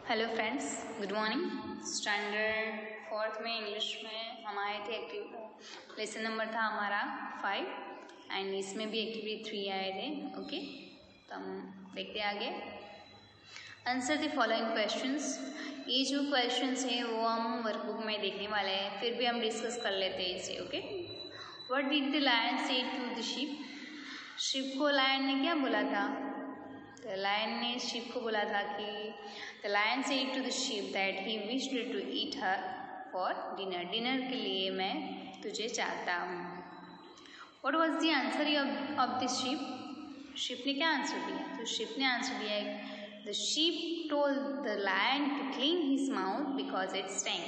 Hello friends, good morning. Standard fourth में English में हम आए थे। एक्टिव लेसन नंबर था हमारा 5 एंड इसमें भी एक्टिविटी 3 आए थे। ओके, तो हम देखते आगे। Answer the following questions. ये जो क्वेश्चंस है वो हम वर्कबुक में देखने वाले हैं, फिर भी हम डिस्कस कर लेते हैं इसे। Okay, what did the lion say to the sheep. Sheep को लायन ने क्या बोला था? तो लायन ने शीप को बोला था कि the lion said to the sheep that he wished to eat her for dinner. Dinner के लिए मैं तुझे चाहता हूँ। What was the answer of the sheep. Sheep ने क्या आंसर दिया? तो शीप ने आंसर दिया है the sheep told the lion to clean his mouth because it stank.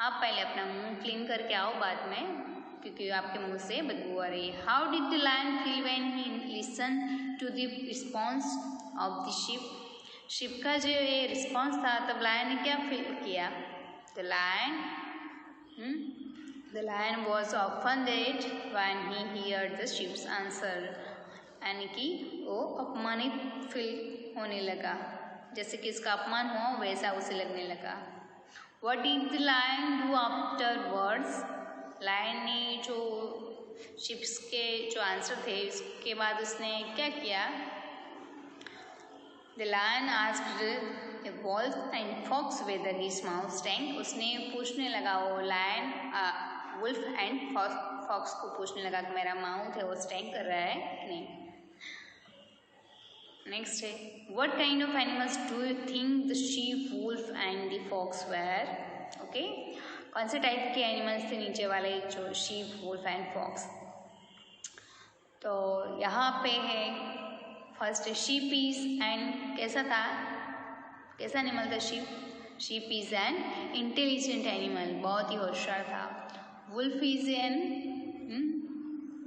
आप पहले अपना मुंह क्लीन करके आओ बाद में, क्योंकि आपके मुंह से बदबू आ रही है। How did the lion feel when he listen to the response of the sheep. Sheep का जो ये रिस्पॉन्स था, तब लायन ने क्या फील किया? The lion was offended when he heard the sheep's answer. यानी कि वो अपमानित फील होने लगा, जैसे कि इसका अपमान हुआ वैसा उसे लगने लगा। What did the lion do afterwards. Lion ने जो शिप्स के जो आंसर थे उसके बाद उसने क्या किया? The lion asked a wolf and fox whether his mouth stank. उसने पूछने लगा, वो लायन वुल्फ एंड फॉक्स को पूछने लगा कि मेरा माउथ है वो स्टैंक कर रहा है कि नहीं। नेक्स्ट है, what kind of animals do you think the sheep, wolf and the fox were. Okay, कौन से टाइप के एनिमल्स थे नीचे वाले, जो शीप, वुल्फ एंड फॉक्स। तो यहाँ पे है फर्स्ट शीप इज एंड कैसा था, कैसा एनिमल था sheep? Sheep is an intelligent animal, बहुत ही होशियार था। वुल्फ इज एन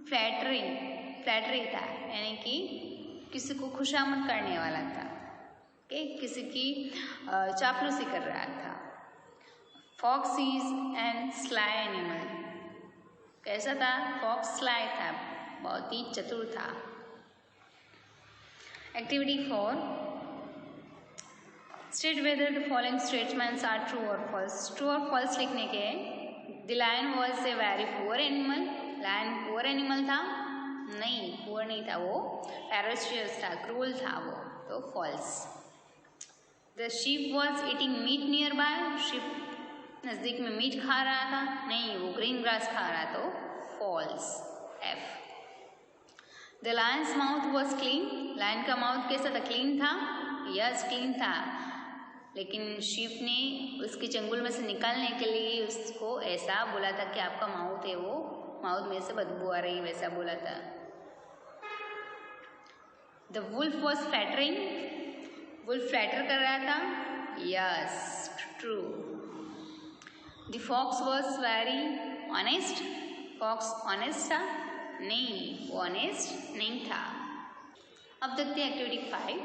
फ्लैटरी था, यानी कि किसी को खुशामद करने वाला था। ओके, किसी की चापलूसी कर रहा था। Fox is an sly animal, कैसा था? फॉक्स स्लाई था, बहुत ही चतुर था। Activity 4. State whether the following statements are true or false. True or false लिखने के, The lion was a very poor animal. Lion poor animal था? नहीं, poor नहीं था, वो ferocious था, cruel था वो, तो false. The sheep was eating meat nearby. Sheep नज़दीक में मीट खा रहा था? नहीं, वो green grass खा रहा, तो false. F. The lion's mouth was clean. Lion का माउथ कैसा था? क्लीन था? यस, क्लीन था। लेकिन शीप ने उसके चंगुल में से निकालने के लिए उसको ऐसा बोला था कि आपका माउथ है वो माउथ में से बदबू आ रही, वैसा बोला था। The wolf was flattering. Wolf flatter कर रहा था? Yes, true. The fox was very honest. Fox honest था? नहीं, वो ऑनेस्ट नहीं था। अब देखते हैं activity 5।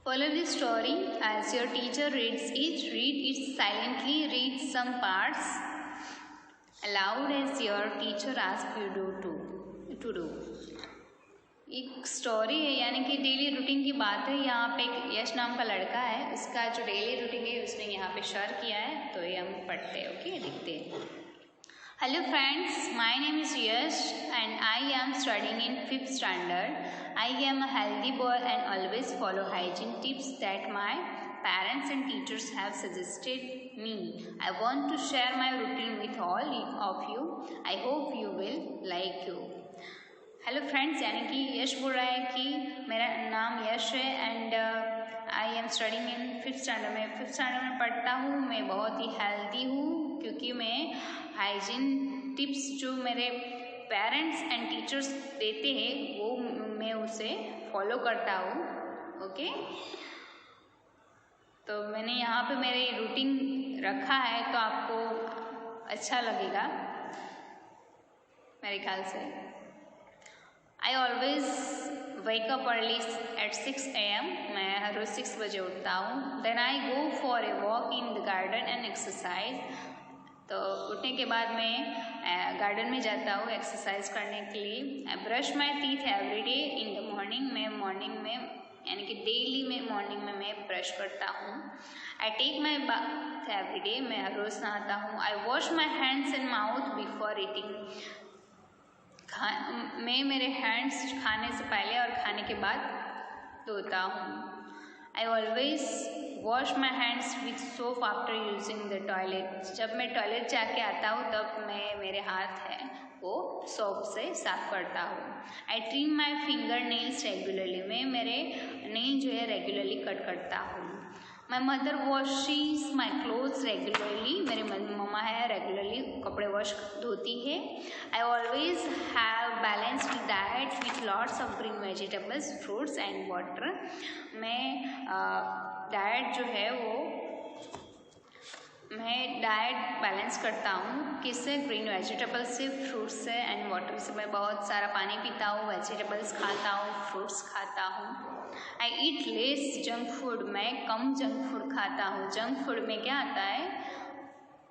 Follow the story as your teacher reads it. Read it silently, read some parts aloud as your teacher ask you to do. एक story है, यानी कि डेली रूटीन की बात है। यहाँ पे एक यश नाम का लड़का है, उसका जो डेली रूटीन है उसने यहाँ पे शेयर किया है, तो ये हम पढ़ते हैं। ओके, देखते हैं। Hello friends, my name is Yash and I am studying in 5th standard. I am a healthy boy and always follow hygiene tips that my parents and teachers have suggested me. I want to share my routine with all of you. I hope you will like you. Hello friends, यानी कि यश बोल रहा है कि मेरा नाम यश है and I am studying in 5th standard में। 5th स्टैंडर्ड में पढ़ता हूँ। मैं बहुत ही हेल्दी हूँ क्योंकि मैं हाइजीन टिप्स जो मेरे पेरेंट्स एंड टीचर्स देते हैं वो मैं उसे फॉलो करता हूँ। ओके, तो मैंने यहाँ पे मेरे रूटीन रखा है, तो आपको अच्छा लगेगा मेरे ख्याल से। I always wake up early at 6 AM. मैं हर रोज़ 6 बजे उठता हूँ। Then I go for a walk in the garden and exercise. तो उठने के बाद मैं गार्डन में जाता हूँ एक्सरसाइज करने के लिए। I brush my teeth every day in the morning. मैं मॉर्निंग में यानी कि डेली में मॉर्निंग में मैं ब्रश करता हूँ। I take my bath every day, मैं हर रोज़ नहाता हूँ। I wash my hands and mouth before eating, मैं मेरे हैंड्स खाने से पहले और खाने के बाद धोता हूँ। I always wash my hands with soap after using the toilet, जब मैं टॉयलेट जाके आता हूँ तब मैं मेरे हाथ है वो सोप से साफ करता हूँ। I trim my finger nails regularly, मैं मेरे नेल जो है रेगुलरली कट करता हूँ। My mother washes my clothes regularly, मेरी मम्मा है रेगुलरली कपड़े वॉश धोती है। I always have balanced diet with lots of green vegetables, fruits and water, मैं डाइट जो है वो मैं डाइट बैलेंस करता हूँ, किससे? ग्रीन वेजिटेबल्स से, फ्रूट्स से एंड वाटर से। मैं बहुत सारा पानी पीता हूँ, वेजिटेबल्स खाता हूँ, फ्रूट्स खाता हूँ। आई ईट लेस जंक फूड, मैं कम जंक फूड खाता हूँ। जंक फूड में क्या आता है?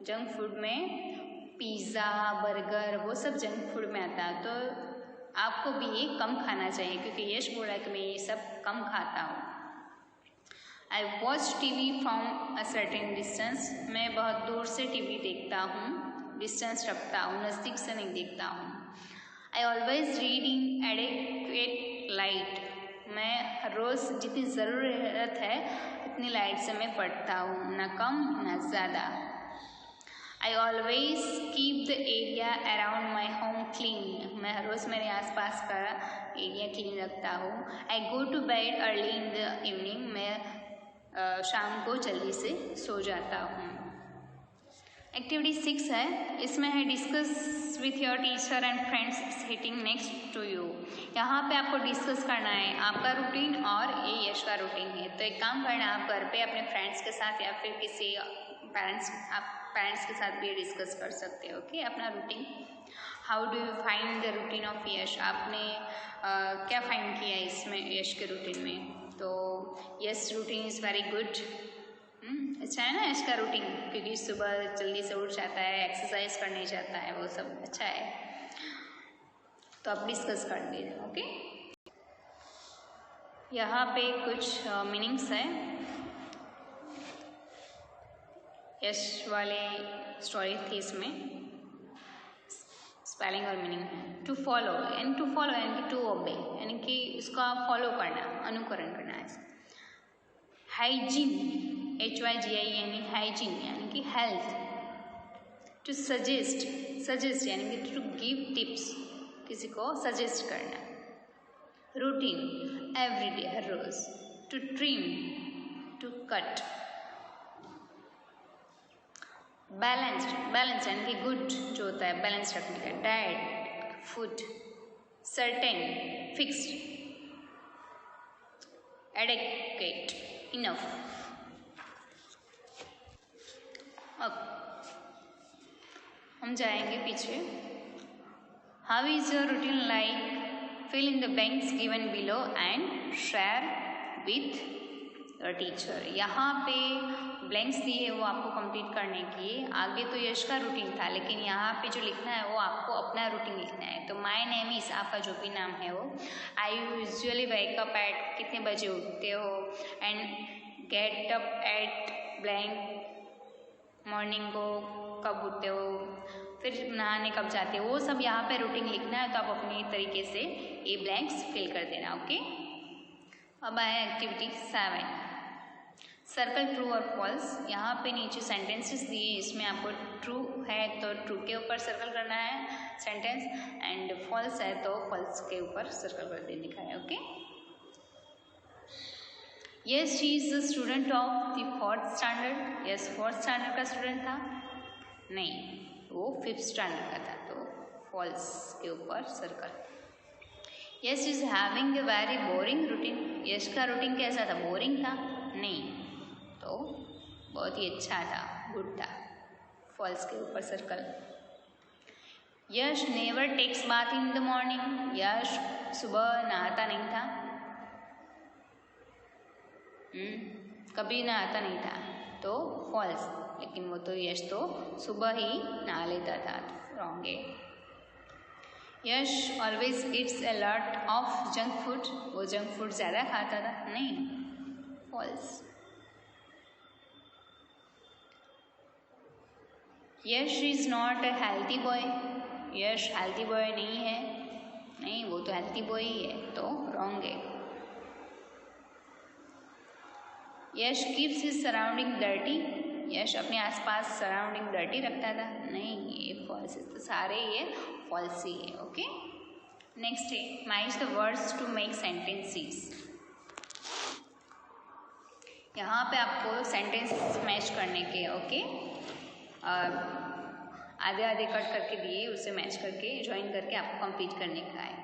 जंक फूड में पिज़्ज़ा, बर्गर, वो सब जंक फूड में आता है, तो आपको भी ये कम खाना चाहिए, क्योंकि यश बोल रहा है कि मैं ये सब कम खाता हूँ। आई watch TV from a certain distance, मैं बहुत दूर से टीवी देखता हूँ, डिस्टेंस रखता हूँ, नज़दीक से नहीं देखता हूँ। I always read in adequate light, मैं हर रोज़ जितनी ज़रूरत है उतनी लाइट से मैं पढ़ता हूँ, ना कम ना ज़्यादा। I always keep the area around my home clean, मैं हर रोज़ मेरे आसपास का एरिया क्लीन रखता हूँ। I go to bed early in the evening, मैं शाम को जल्दी से सो जाता हूँ। एक्टिविटी 6 है, इसमें है discuss with your teacher and friends sitting next to you. यहाँ पे आपको डिस्कस करना है आपका रूटीन और ये यश का रूटीन है। तो एक काम करना, आप घर पे अपने फ्रेंड्स के साथ या फिर किसी पेरेंट्स के साथ भी डिस्कस कर सकते हो, ओके, अपना routine. How do you find the routine of Yash, आपने क्या फाइंड किया इसमें यश के रूटीन में? तो yes routine is very good, अच्छा है ना यश का रूटीन, क्योंकि सुबह जल्दी से उठ जाता है, एक्सरसाइज करने जाता है, वो सब अच्छा है। तो आप डिस्कस कर लीजिए, ओके। यहाँ पे कुछ मीनिंग्स हैं यश वाले स्टोरी थी, इसमें स्पेलिंग और मीनिंग है। टू फॉलो यानी कि टू ओबे, यानी कि इसका फॉलो करना, अनुकरण करना है। हाइजीन, HYGI यानी हाइजीन यानी कि हेल्थ। टू सजेस्ट यानी कि टू गिव टिप्स, किसी को सजेस्ट करना। रूटीन एवरीडे, हर रोज। To trim, to cut. Balance यानी कि गुड जो होता है, बैलेंस रखने का। Diet, food. Certain, fixed. Adequate, enough. अब हम जाएंगे पीछे। How is your routine like? Fill in the blanks given below and share with your teacher. यहाँ पे ब्लैंक्स दिए है वो आपको कंप्लीट करने की। आगे तो यश का रूटीन था, लेकिन यहाँ पे जो लिखना है वो आपको अपना रूटीन लिखना है। तो माय नेम इज, आपका जो भी नाम है वो। I usually wake up at, कितने बजे उठते हो, and get up at blank, morning को कब उठते हो, फिर नहाने कब जाते हो, वो सब यहाँ पे रूटीन लिखना है। तो आप अपने तरीके से ये ब्लैंक्स फिल कर देना, ओके। अब आए एक्टिविटी 7, सर्कल ट्रू और फॉल्स। यहाँ पे नीचे सेंटेंसेस दिए, इसमें आपको ट्रू है तो ट्रू के ऊपर सर्कल करना है सेंटेंस, एंड फॉल्स है तो फॉल्स के ऊपर सर्कल कर देने का है, okay. Yes, she is the student of the 4th standard. Yes, 4th standard का स्टूडेंट था? नहीं, वो 5th स्टैंडर्ड का था, तो फॉल्स के ऊपर circle. Yash is having a very boring routine. Yash का रूटीन कैसा था? बोरिंग था? नहीं, तो बहुत ही अच्छा था, गुड था, फॉल्स के ऊपर circle. Yash never takes bath in the morning. Yash सुबह नहाता नहीं था, कभी नहाता नहीं था, तो फॉल्स। लेकिन वो तो यश तो सुबह ही नहा लेता था, रॉन्ग है। Yash always eats a lot of junk food, वो जंक फूड ज़्यादा खाता था, नहीं, false. Yash is not a healthy boy, Yash healthy boy नहीं है, नहीं वो तो हेल्थी बॉय ही है, तो रॉन्ग है। यश कीप्स हिज सराउंडिंग डर्टी, यश अपने आसपास सराउंडिंग डर्टी रखता था, नहीं ये फॉल्स है, तो सारे ये फॉल्स ही है। ओके, नेक्स्ट है match the words to make sentences. यहाँ पे आपको सेंटेंस मैच करने के, ओके, और आधे आधे कट करके दिए, उसे मैच करके ज्वाइन करके आपको कंप्लीट करने का है।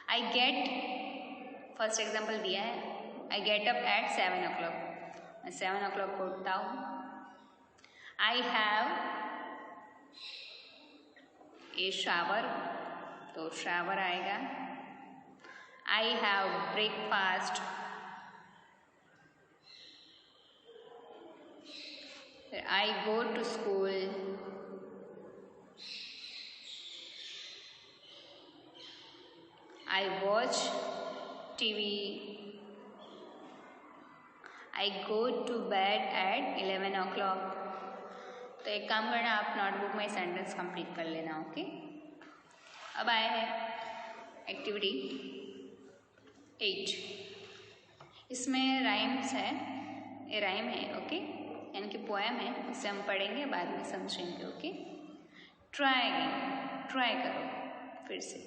आई गेट, फर्स्ट एग्जाम्पल दिया है, I get up at 7 o'clock, मैं 7 o'clock को उठता हूँ। आई हैव ए शावर, तो शावर आएगा। I have breakfast, I go to school, I watch TV, I go to bed at 11 o'clock। तो एक काम करना, आप नोटबुक में सेंटेंस कंप्लीट कर लेना। ओके, अब आया है एक्टिविटी 8, इसमें राइम्स है, ये राइम है, ओके, यानी कि पोएम है, इसे हम पढ़ेंगे बाद में समझेंगे। ओके, ट्राई अगेन, ट्राई करो फिर से।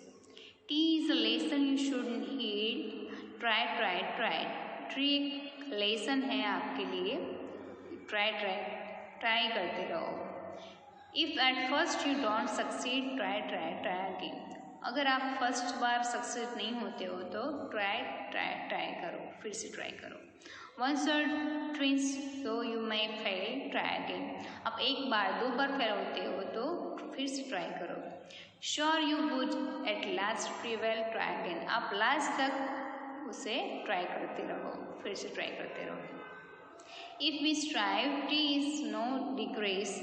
T is a lesson you should heed, try try try, tree एक लेसन है आपके लिए, ट्राई ट्राई ट्राई करते रहो। If at first you don't succeed, try try try again, अगर आप फर्स्ट बार सक्सेस नहीं होते हो तो ट्राई ट्राई ट्राई करो, फिर से ट्राई करो। वंस और ट्विंस तो you may fail, try again, आप एक बार दो बार फेल होते हो तो फिर से ट्राई करो। Sure you would at last prevail, try again, आप लास्ट तक उसे ट्राई करते रहो, फिर से ट्राई करते रहो। If we strive, tea is no disgrace,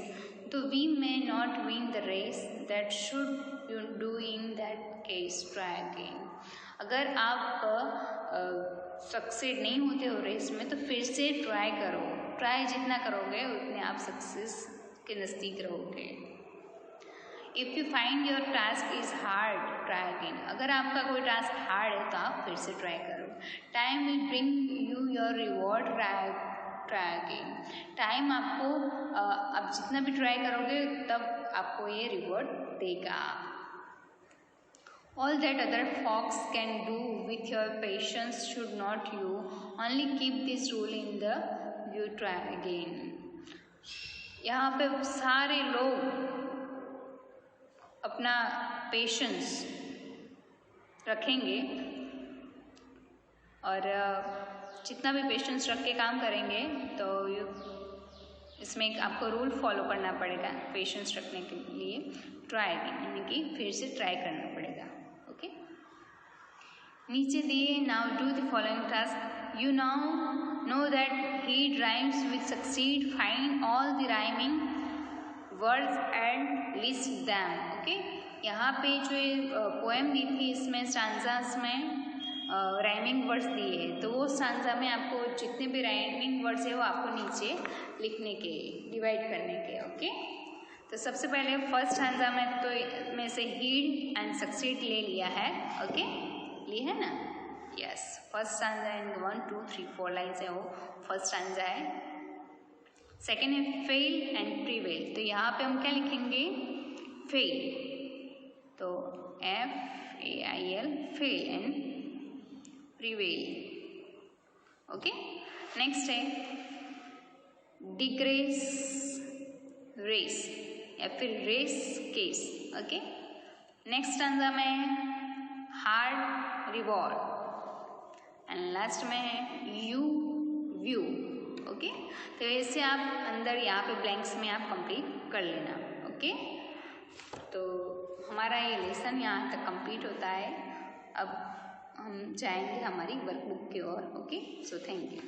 though we may not win the race, that should you do in that case, try again। अगर आप सक्सेस नहीं होते हो रेस में तो फिर से ट्राई करो, ट्राई जितना करोगे उतने आप सक्सेस के नज़दीक रहोगे। If you find your task is hard, try again, अगर आपका कोई टास्क हार्ड है तो आप फिर से ट्राई करो। Time will bring you your reward, try again, time आपको आप जितना भी ट्राई करोगे तब आपको ये रिवॉर्ड देगा। All that other folks can do with your patience should not you, only keep this rule in the view, try again. यहाँ पे सारे लोग अपना पेशेंस रखेंगे और जितना भी पेशेंस रख के काम करेंगे तो इसमें आपको रूल फॉलो करना पड़ेगा पेशेंस रखने के लिए, ट्राई अगेन, यानी कि फिर से ट्राई करना पड़ेगा। ओके, नीचे दिए, now do the following task, you now know that heed rhymes with succeed, find all the rhyming words and list them. Okay, यहाँ पे जो पोएम दी थी इसमें स्टांजास में राइमिंग वर्ड्स दिए हैं, तो वो स्टांजा में आपको जितने भी राइमिंग वर्ड्स है वो आपको नीचे लिखने के, डिवाइड करने के। ओके, तो सबसे पहले फर्स्ट स्टांजा में तो में से हीड एंड सक्सीड ले लिया है। ओके, ली है ना, yes, first stanza in 1 2 3 4 lines है, वो फर्स्ट स्टांजा है। सेकेंड है फेल एंड प्रीवेल, तो यहाँ पे हम क्या लिखेंगे, फेल, तो FAIL, fail and prevail. Okay, next है डिग्रेस रेस या फिर race case. Okay, next stanza में हार्ड रिवॉर्ड एंड लास्ट में है यू व्यू। ओके, तो ऐसे आप अंदर यहाँ पे ब्लैंक्स में आप कंप्लीट कर लेना। ओके, तो हमारा ये लेसन यहाँ तक कंप्लीट होता है। अब हम जाएंगे हमारी वर्कबुक की ओर। Okay, so thank you.